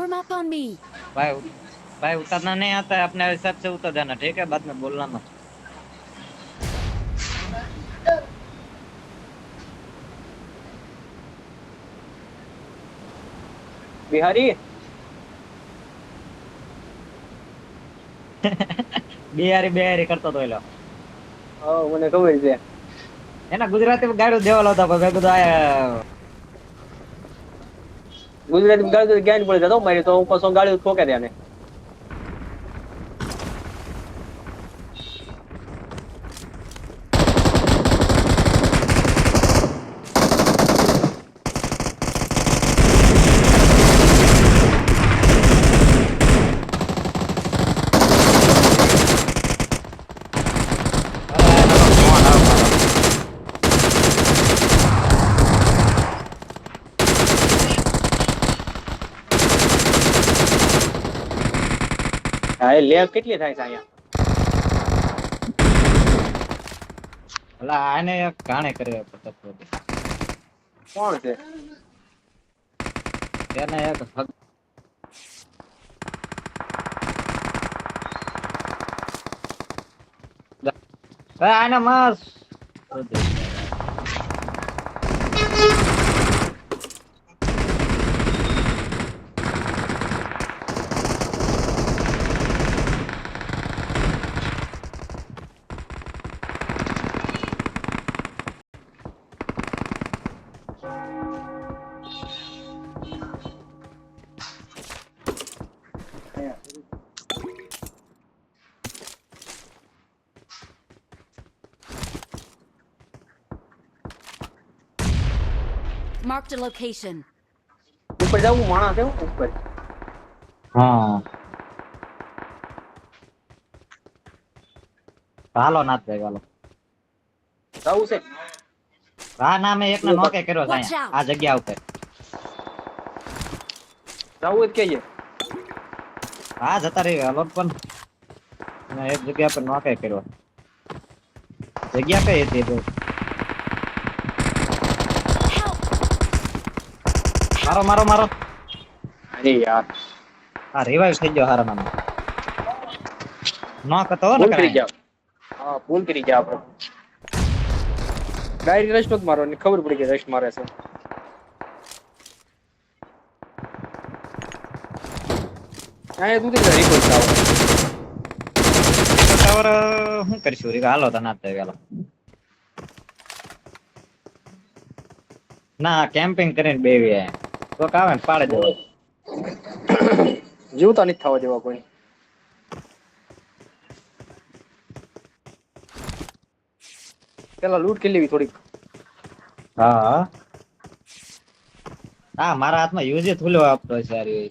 Form up on me. भाई भाई उतरना नहीं आता है, अपने हिसाब से उतर जाना, ठीक है? बाद में बोलना मत। बिहारी બિહારી બિહારી કરતો તો એલો મને ખબર છે એના ગુજરાતી ગાડું દેવા લાવતા પણ મેં કીધું આ ગુજરાતી ગાડી જ્ઞાન પડે જતો મારી તો હું પાછો ગાડી ઠોકે દે ને હા લેબ કેટલી થાય છે અહીંયા અલા આને એક કાણે કર્યો પડતો કોણ છે એને એક આને માસ Marked a location. ઉપર જાવું માણસ છે ઉપર હા હાલો નાથ ભાઈ હાલો જાવું છે હા ના મેં એકને નોકે કર્યો છે અહીંયા આ જગ્યા ઉપર જાવું જ કહીએ હા જતા રહી હાલો પણ મેં એક જગ્યા પર નોકે કર્યો જગ્યા કઈ હતી તો મારો મારો મારો અરે યાર હા રિવાઇવ થઈ ગયો હારા નામ નોક હતો ને ભૂલ કરી ગયા હા ભૂલ કરી ગયા આપણે ડાયરેક્ટ રશ નત મારો ને ખબર પડી કે રશ મારે છે આયા તું તે રિપોર્ટ આવો ટાવર શું કરીશું રી હાલો તો ના થાય હાલો ના કેમ્પિંગ કરીને બેવી તો કાવે ને પાડે દેવો જીવતા નથી થવા દેવા કોઈ પેલા લૂટ કરી લેવી થોડીક હા હા મારા હાથમાં યુઝ થુલો આપતો છે સારી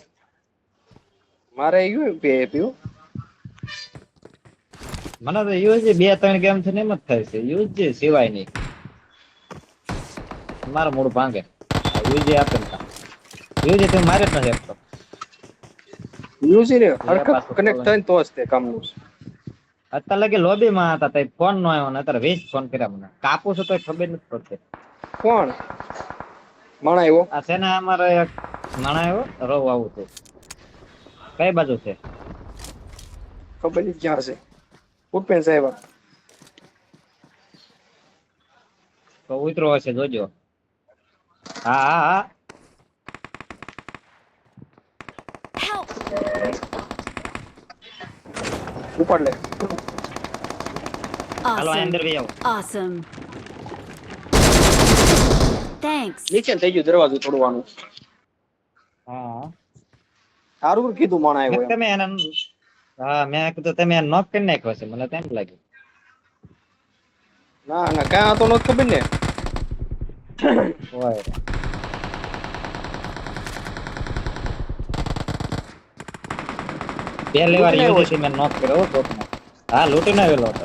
મારે યુ પીયું મને તો યુઝ 2-3 ગેમ થી એમ જ થાય છે યુઝ જે સિવાય નહીં મારો મૂડ ભાંગે યુઝ આપે ને યુઝ તું મારે જ નથી આપતો યુઝ રે હરખત કનેક્ટ થાય ને તો જ તે કામનું અત્યારે લગી લોબી માં હતા તઈ ફોન નો આવ્યો ને અત્યારે 20 ફોન કર્યા મને કાપું છું તો ખબર નથી પડતી કોણ માણા આવ્યો આ છે ને અમારે એક માણા આવ્યો રોવ આવું છે કઈ બાજુ છે ખબર નહીં ક્યાં છે ઉપેન સાહેબ તો ઉતરો હશે જોજો હા હા હા Help! ઉપર લે હાલો Awesome. અંદર બી આવો Awesome. Thanks. નીચે થઈ ગયું દરવાજો તોડવાનું હા સારું કીધું માણા આવ્યો એમ તમે એને હા મેં કીધું તમે એને નોક કરી નાખ્યો છે મને તેમ લાગ્યું ના ના ક્યાં હતો નથી ખબર ને હોય પહેલી વાર યુઝ થી મેં નોક કર્યો તો હા લૂટીને આવેલો હતો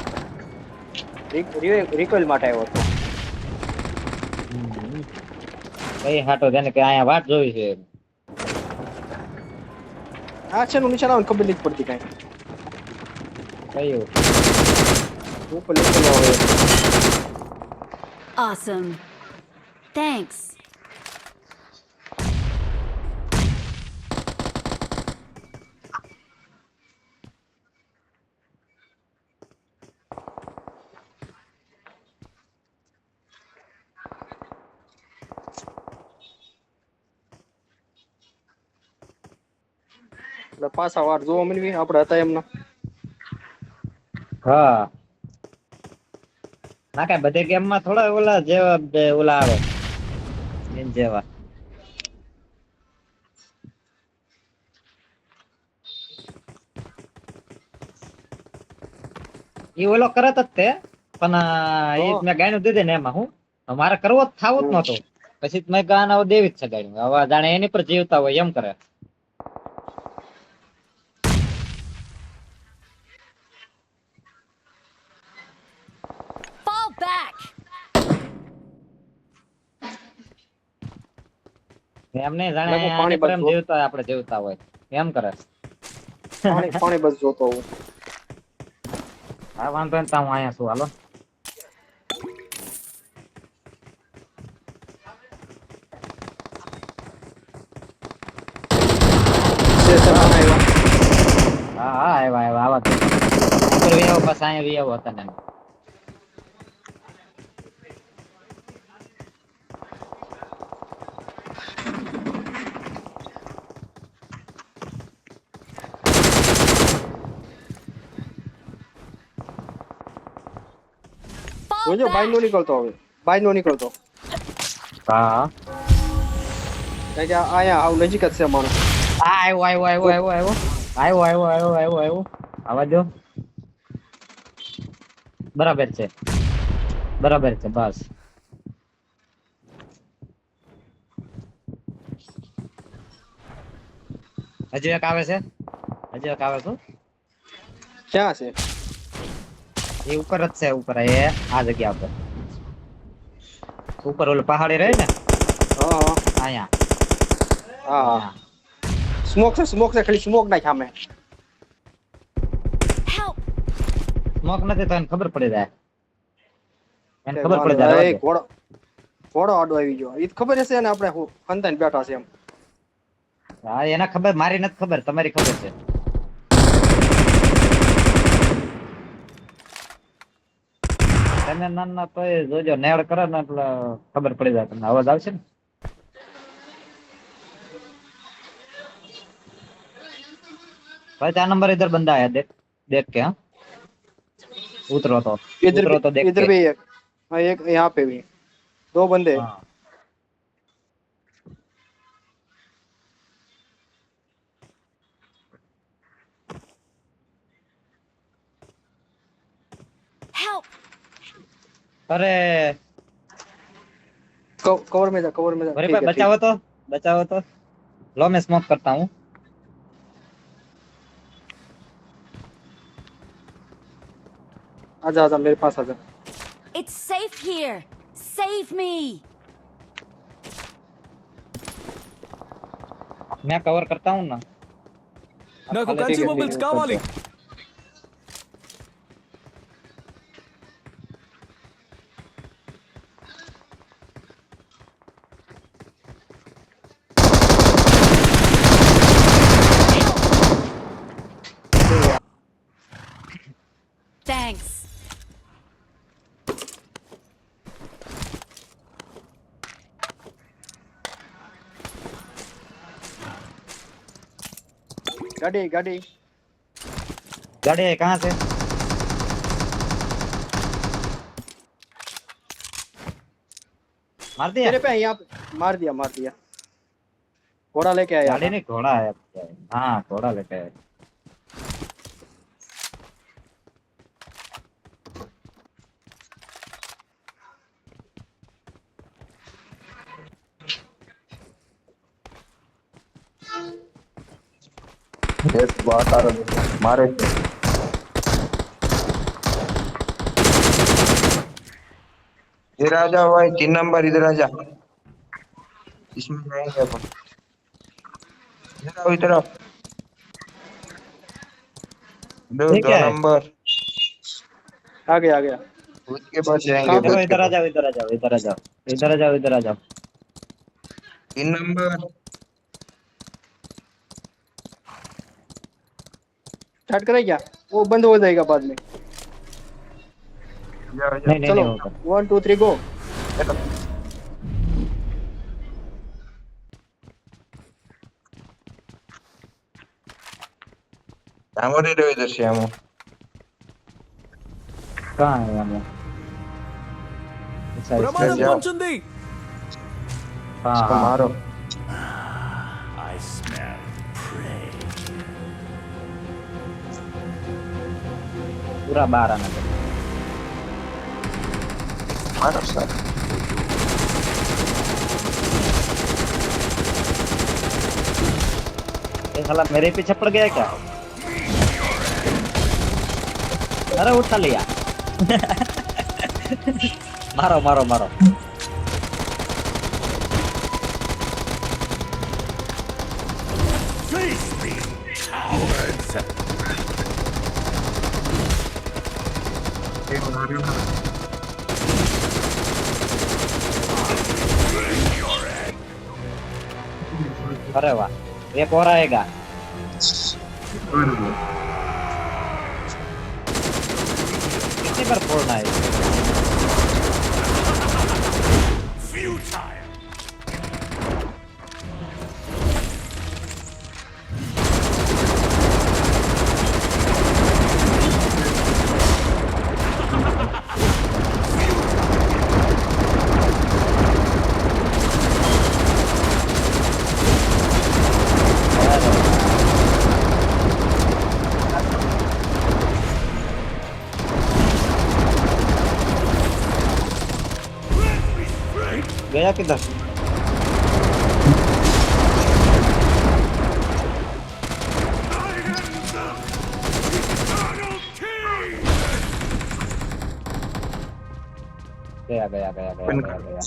રિકોઇલ માટે આવ્યો હતો કઈ હાટો જેને કે અહીંયા વાટ જોઈ છે આ છે નું નિશાન આવે ખબર નથી પડતી કઈ કયું ઉપર લખેલું આવે Awesome. Thanks. એટલે પાછા વાર જોવા મળવી આપણે હતા એમના. હા ના કઈ બધી ગેમ માં થોડા ઓલા જેવા ઓલા આવે એન જેવા. ઈ ઓલો કરત જ તે પણ ઈ હા મેં ગાયનું દીધી ને એમાં હું મારે કરવો જ થાવું જ નહોતું. પછી મેં ગાના દેવી જ છે ગાડી હવે જાણે એની પર જીવતા હોય એમ કરે. Fall back. એમ નહીં જાણે લાગુ આની પાણી પર બસ એમ જીવતા હોય આપણે જીવતા હોય એમ કરે. પાણી બસ જોતો હું. હા વાંધો નહીં તો હું અહીંયા છું હાલો. હા હા આવ્યા આવા તો ઉપર વી આવો પાછા અહીંયા વી આવો હતા ને. Fall જોજો બાઈ નો back. નીકળતો હવે. બાઈ નો નીકળતો. હા કારણ કે અહીંયા આવ નજીક જ છે માણસ. આવ્યો આવા દો. બરાબર છે બસ. હજી એક આવે છે ક્યાં છે? એ ઉપર જ છે ઉપર એ આ જગ્યા ઉપર ઉપર ઓલું પહાડી રહે ને હા હા અહીંયા હા હા. સ્મોક છે ખાલી સ્મોક નાખ સામે. Help. સ્મોક નથી તો એને ખબર પડી જાય એ ઘોડો આડો આવી ગયો. ઈ તો ખબર હશે ને આપણે ખંતાઈને બેઠા છે એમ. હા એને ખબર મારી નથી ખબર તમારી ખબર છે. તમે નાના તો જોજો નેડ કરે ને એટલે ખબર પડી જાય તમને અવાજ આવશે ને. भाई 4 नंबर इधर बंदा आया देख के हाँ उतरो तो देख इधर के भी एक हाँ एक यहाँ पे भी 2 बंदे हैं। हाँ Help. अरे कवर में जा अरे ठीक भाई है, बचाओ तो लो मैं स्मोक करता हूँ। आजा मेरे पास आजा। It's safe here. Save me. मैं कवर करता हूँ ना। నాకు కన్స్యూమబుల్స్ కావాలి. Thanks. गाड़ी गाड़ी है कहाँ से? मार दिया? तेरे पे यहाँ पे मार दिया घोड़ा लेके आया गाड़ी नहीं घोड़ा है। हाँ घोड़ा लेके आया। एक बात आ रही है मारे इधर आ जाओ भाई 3 नंबर इधर आ जा इसमें जाएंगे अपन इधर आओ दो ठीक है। नंबर आ गया उसके बाद जाएंगे कहाँ पे? इधर आ जाओ 3 नंबर स्टार्ट करें क्या? वो बंद हो जाएगा बाद में। जाओ नहीं चलो होगा। 1 2 3 गो। हमारे रहे इधर से हम कहाँ है हम? अच्छा, ప్రమాదం जाओ। పొంచుంది. हाँ इसको हाँ मारो पूरा बाहर आना चाहिए। मारो सर ये साला मेरे पीछे पड़ गया क्या? अरे उठा लिया। मारो मारो मारो। अरे वाह, एक और आएगा। कितनी बार फोड़ना है? गया किधर? गया गया गया गया गया गया।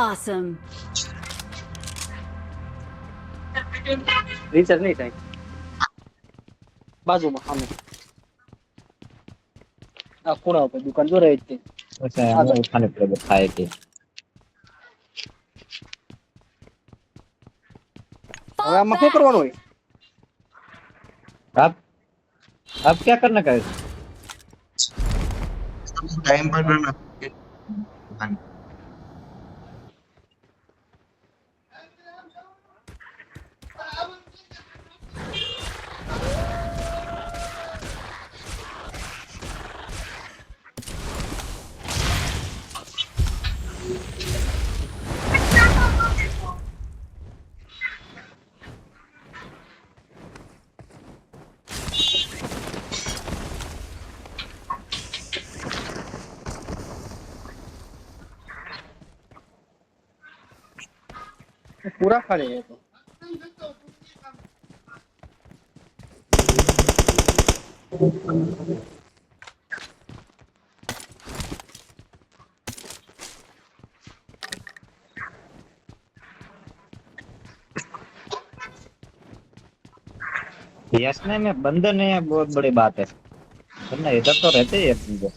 Awesome. રિચાર્જ નહીં થાય બાજુમાં સામે આ ખૂણા ઉપર દુકાન જો રહી છે वैसे हमें उठाने पड़ेगा खाए के। હવે આમાં શું કરવાનું હોય अब क्या करना का? टाइम पर करना પૂરા ખાલી છે તો यसने में बंधन है बहुत बड़ी बात है, वरना इधर तो रहते ही अपने को।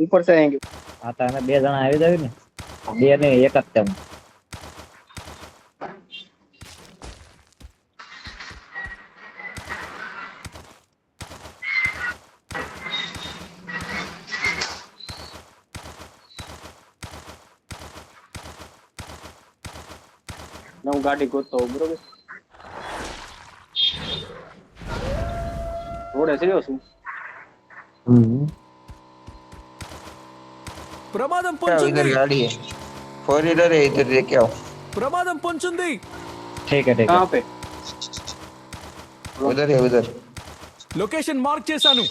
ઉપર से आएंगे આ તો અમે બે જણા આવી જાવી ને, બે ને એક જ તેમ. હું ગાડી ગોતતો હોઉં બરોબર રોડે ચડ્યો છું ప్రమాదం क्या इधर పొంచుంది. गाड़ी है 4 व्हीलर है इधर लेके आओ ప్రమాదం పొంచుంది. ठीक है ठीक है। कहाँ पे उधर है उधर లొకేషన్ మార్క్ చేశాను.